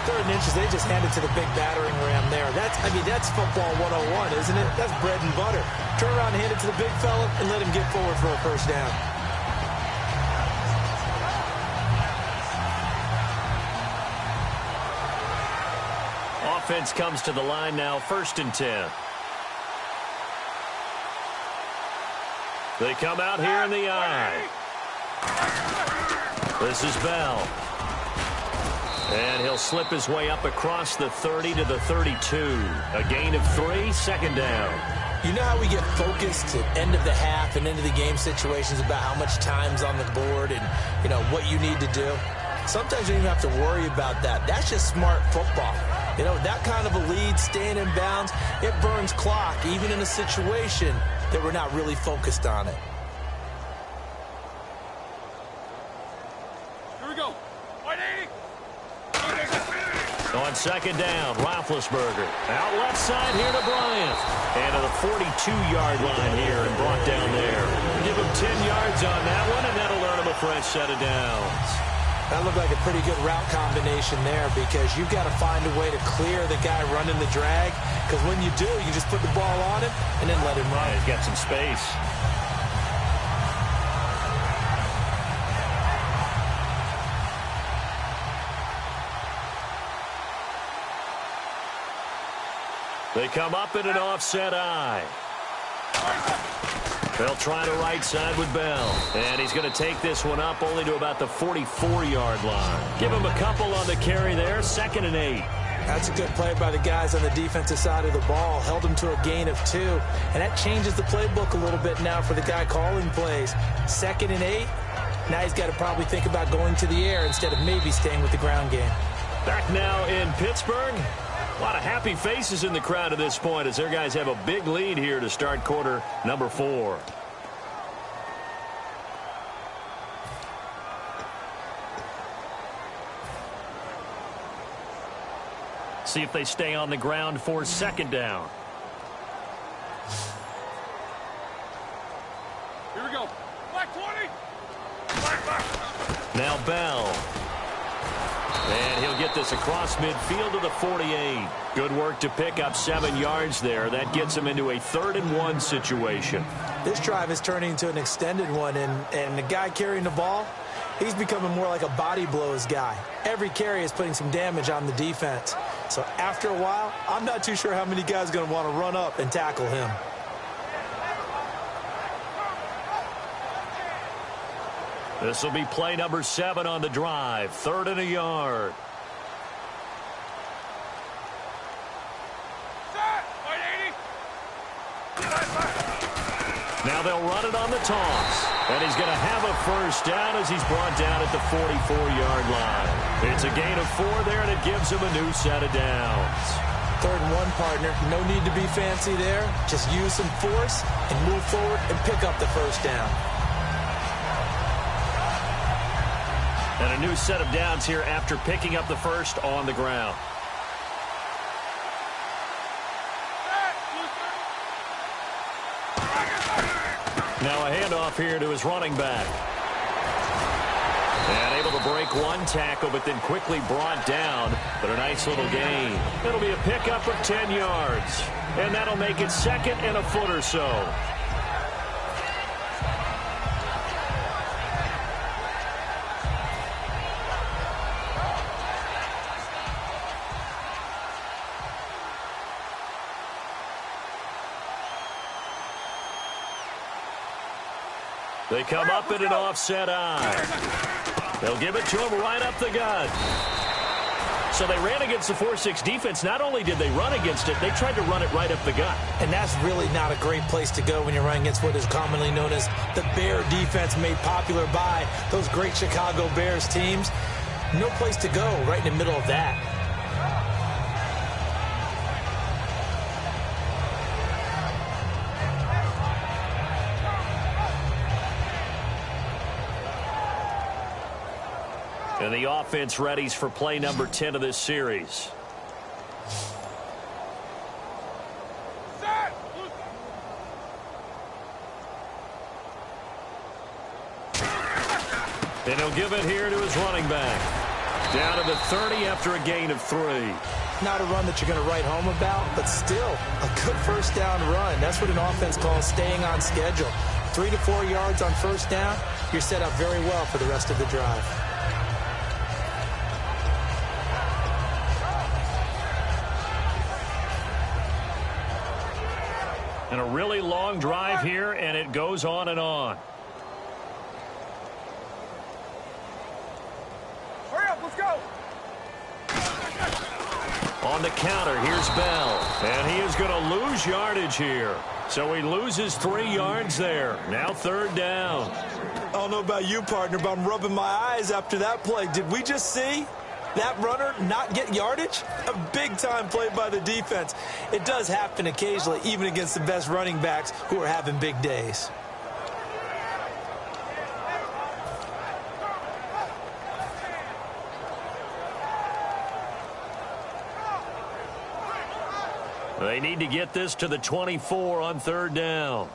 3rd and inches, they just hand it to the big battering ram there. That's football 101, isn't it? That's bread and butter. Turn around and hand it to the big fella and let him get forward for a first down. Offense comes to the line now, 1st and 10. They come out here in the eye. This is Bell. And he'll slip his way up across the 30 to the 32. A gain of 3, 2nd down. You know how we get focused at end of the half and into the game situations about how much time's on the board and, what you need to do? Sometimes you don't even have to worry about that. That's just smart football. That kind of a lead, staying in bounds, it burns clock, even in a situation that we're not really focused on it. Here we go. 180. On 2nd down, Roethlisberger. Out left side here to Bryant. And to the 42-yard line here and brought down there. Give him 10 yards on that one, and that'll earn him a fresh set of downs. That looked like a pretty good route combination there, because you've got to find a way to clear the guy running the drag, because when you do, you just put the ball on him and then let him run. Yeah, he's got some space. They come up in an offset eye. They'll try to right side with Bell. And he's going to take this one up only to about the 44-yard line. Give him a couple on the carry there, 2nd and 8. That's a good play by the guys on the defensive side of the ball. Held him to a gain of 2. And that changes the playbook a little bit now for the guy calling plays. 2nd and 8. Now he's got to probably think about going to the air instead of maybe staying with the ground game. Back now in Pittsburgh. A lot of happy faces in the crowd at this point as their guys have a big lead here to start quarter number 4. See if they stay on the ground for 2nd down. Here we go. Black 20. Black. Now Bell. And he'll get this across midfield to the 48. Good work to pick up 7 yards there. That gets him into a 3rd and 1 situation. This drive is turning into an extended one, and the guy carrying the ball, he's becoming more like a body blows guy. Every carry is putting some damage on the defense. So after a while, I'm not too sure how many guys are going to want to run up and tackle him. This will be play number 7 on the drive. 3rd and a yard. Now they'll run it on the toss. And he's going to have a first down as he's brought down at the 44-yard line. It's a gain of 4 there, and it gives him a new set of downs. 3rd and 1, partner. No need to be fancy there. Just use some force and move forward and pick up the first down. And a new set of downs here after picking up the first on the ground. Now a handoff here to his running back. And able to break one tackle, but then quickly brought down. But a nice little gain. It'll be a pickup of 10 yards. And that'll make it 2nd and a foot or so. They come up in an offset eye. They'll give it to him right up the gut. So they ran against the 4-6 defense. Not only did they run against it, they tried to run it right up the gut. And that's really not a great place to go when you're running against what is commonly known as the Bear defense, made popular by those great Chicago Bears teams. No place to go right in the middle of that. And the offense readies for play number 10 of this series. And he'll give it here to his running back. Down to the 30 after a gain of 3. Not a run that you're going to write home about, but still a good first down run. That's what an offense calls staying on schedule. 3 to 4 yards on first down, you're set up very well for the rest of the drive. And a really long drive here, and it goes on and on. Hurry up, let's go. On the counter, here's Bell. And he is going to lose yardage here. So he loses 3 yards there. Now 3rd down. I don't know about you, partner, but I'm rubbing my eyes after that play. Did we just see that runner not get yardage? A big-time play by the defense. It does happen occasionally, even against the best running backs who are having big days. They need to get this to the 24 on 3rd down.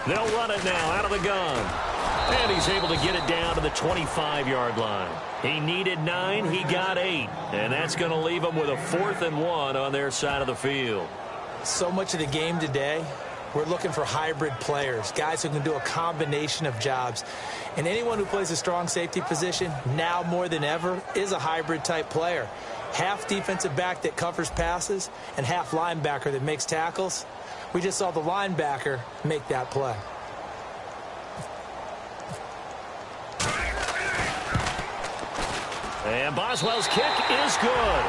They'll run it now out of the gun. And he's able to get it down to the 25-yard line. He needed 9, he got 8. And that's going to leave him with a 4th and 1 on their side of the field. So much of the game today, we're looking for hybrid players, guys who can do a combination of jobs. And anyone who plays a strong safety position, now more than ever, is a hybrid-type player. Half defensive back that covers passes and half linebacker that makes tackles. We just saw the linebacker make that play. And Boswell's kick is good.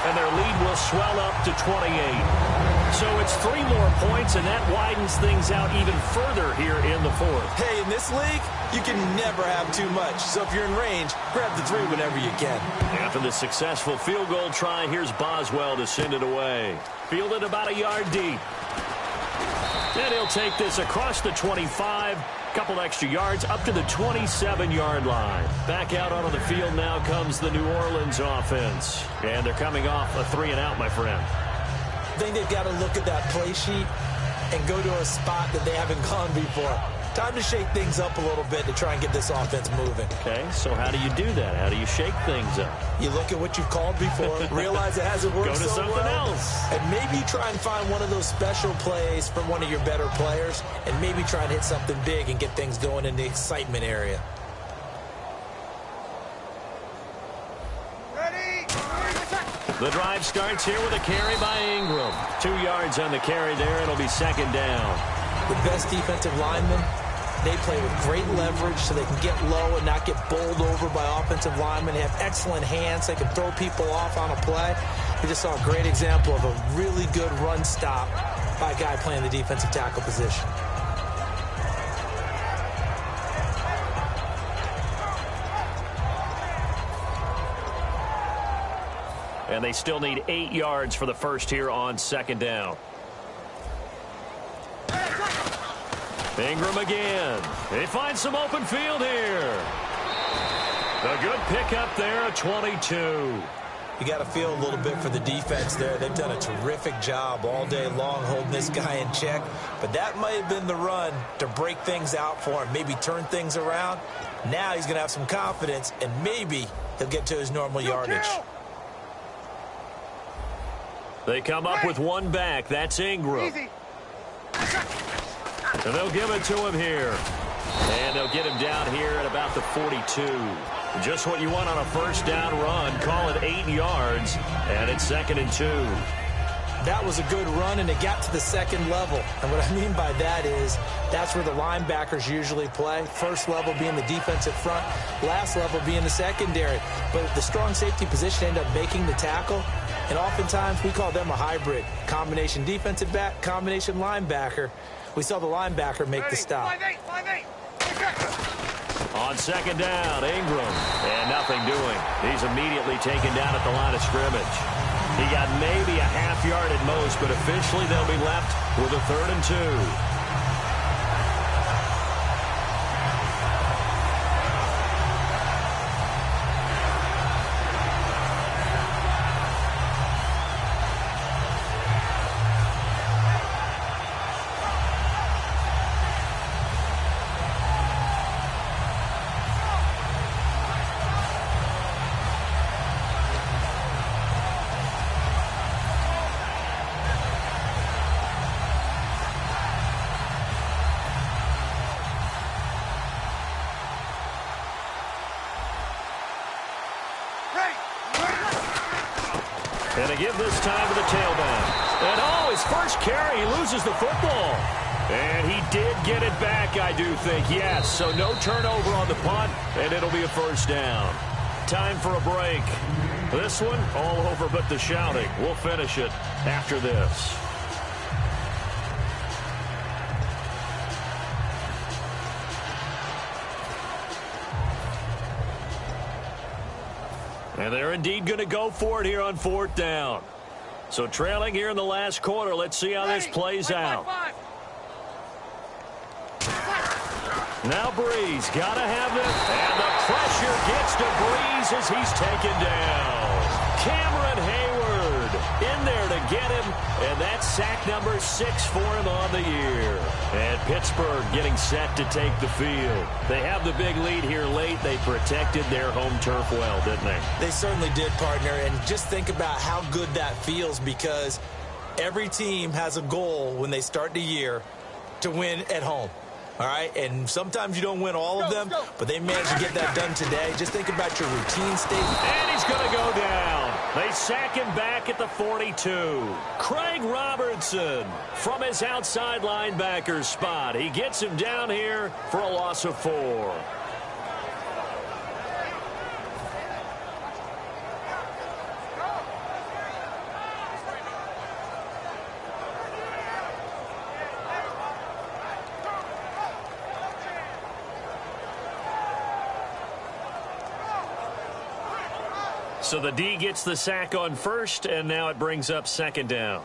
And their lead will swell up to 28. So it's 3 more points, and that widens things out even further here in the 4th. Hey, in this league, you can never have too much. So if you're in range, grab the 3 whenever you can. After the successful field goal try, here's Boswell to send it away. Fielded about a yard deep. And he'll take this across the 25. Couple extra yards up to the 27-yard line. Back out onto the field now comes the New Orleans offense. And they're coming off a 3-and-out, my friend. I think they've got to look at that play sheet and go to a spot that they haven't gone before. Time to shake things up a little bit to try and get this offense moving. Okay, so how do you do that? How do you shake things up? You look at what you've called before, realize it hasn't worked Go to so something well, else. and maybe try and find one of those special plays from one of your better players, and maybe try and hit something big and get things going in the excitement area. The drive starts here with a carry by Ingram. 2 yards on the carry there. It'll be 2nd down. The best defensive linemen, they play with great leverage so they can get low and not get bowled over by offensive linemen. They have excellent hands. They can throw people off on a play. We just saw a great example of a really good run stop by a guy playing the defensive tackle position. And they still need 8 yards for the first here on 2nd down. Ingram again. They find some open field here. A good pickup there, a 22. You got to feel a little bit for the defense there. They've done a terrific job all day long holding this guy in check. But that might have been the run to break things out for him, maybe turn things around. Now he's going to have some confidence, and maybe he'll get to his normal yardage. They come up with one back. That's Ingram. Easy. And they'll give it to him here. And they'll get him down here at about the 42. Just what you want on a first down run. Call it 8 yards. And it's 2nd and 2. That was a good run, and it got to the second level. And what I mean by that is that's where the linebackers usually play. First level being the defensive front, last level being the secondary. But the strong safety position ended up making the tackle, and oftentimes we call them a hybrid. Combination defensive back, combination linebacker. We saw the linebacker make the stop. 5-8. On second down, Ingram, and nothing doing. He's immediately taken down at the line of scrimmage. He got maybe a half yard at most, but officially they'll be left with a 3rd and 2. And they give this time to the tailback. And his first carry, he loses the football. And he did get it back, I do think, yes. So no turnover on the punt, and it'll be a 1st down. Time for a break. This one, all over but the shouting. We'll finish it after this. And they're indeed going to go for it here on 4th down. So trailing here in the last quarter. Let's see how this plays out. Now Breeze got to have it. And the pressure gets to Breeze as he's taken down. Cameron Hayward in there to get him. And that's sack number 6 for him on the year. And Pittsburgh getting set to take the field. They have the big lead here late. They protected their home turf well, didn't they? They certainly did, partner. And just think about how good that feels, because every team has a goal when they start the year to win at home. All right, and sometimes you don't win all of them, but they managed to get that done today. Just think about your routine state. And he's going to go down. They sack him back at the 42. Craig Robertson from his outside linebacker spot. He gets him down here for a loss of 4. So the D gets the sack on 1st, and now it brings up 2nd down.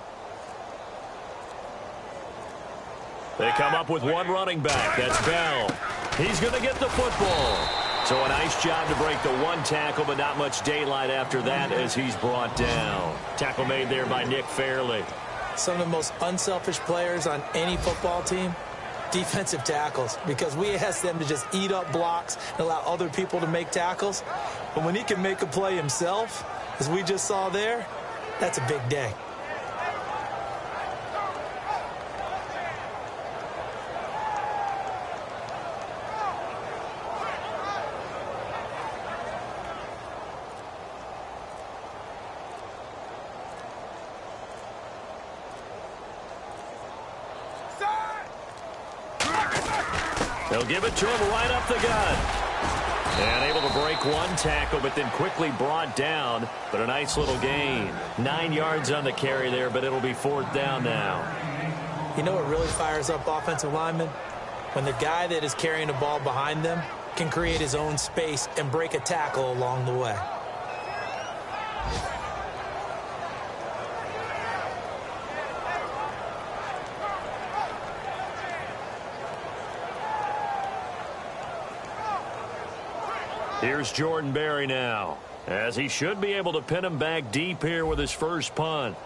They come up with one running back. That's Bell. He's going to get the football. So a nice job to break the 1 tackle, but not much daylight after that as he's brought down. Tackle made there by Nick Fairley. Some of the most unselfish players on any football team, defensive tackles, because we ask them to just eat up blocks and allow other people to make tackles. But when he can make a play himself, as we just saw there, that's a big day. They'll give it to him right up the gut. And able to break 1 tackle, but then quickly brought down. But a nice little gain. 9 yards on the carry there, but it'll be 4th down now. You know what really fires up offensive linemen? When the guy that is carrying the ball behind them can create his own space and break a tackle along the way. Here's Jordan Berry now, as he should be able to pin him back deep here with his first punt.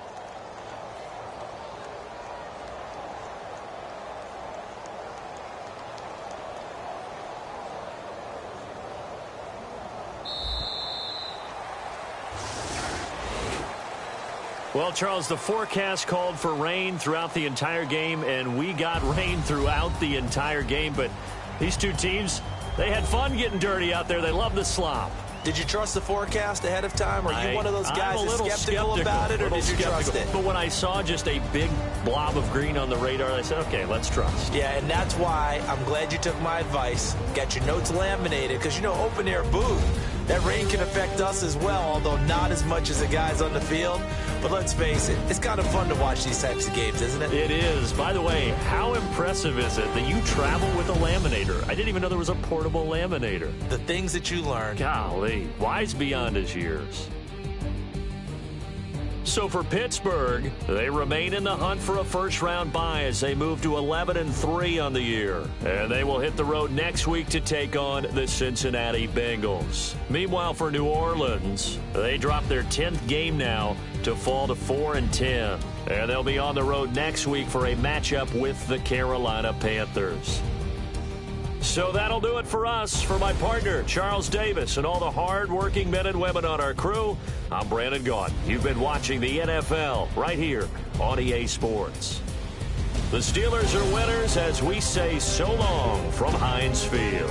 Well, Charles, the forecast called for rain throughout the entire game, and we got rain throughout the entire game. But these two teams, they had fun getting dirty out there. They love the slop. Did you trust the forecast ahead of time? Are you one of those guys that's skeptical about it, or did you trust it? But when I saw just a big blob of green on the radar, I said, okay, let's trust. Yeah, and that's why I'm glad you took my advice. Got your notes laminated, because, you know, open-air booth, that rain can affect us as well, although not as much as the guys on the field. But let's face it, it's kind of fun to watch these types of games, isn't it? It is. By the way, how impressive is it that you travel with a laminator? I didn't even know there was a portable laminator. The things that you learn. Golly, wise beyond his years. So for Pittsburgh, they remain in the hunt for a first-round bye as they move to 11-3 on the year. And they will hit the road next week to take on the Cincinnati Bengals. Meanwhile, for New Orleans, they drop their 10th game now to fall to 4-10. And they'll be on the road next week for a matchup with the Carolina Panthers. So that'll do it for us. For my partner, Charles Davis, and all the hard-working men and women on our crew, I'm Brandon Gaudin. You've been watching the NFL right here on EA Sports. The Steelers are winners as we say so long from Heinz Field.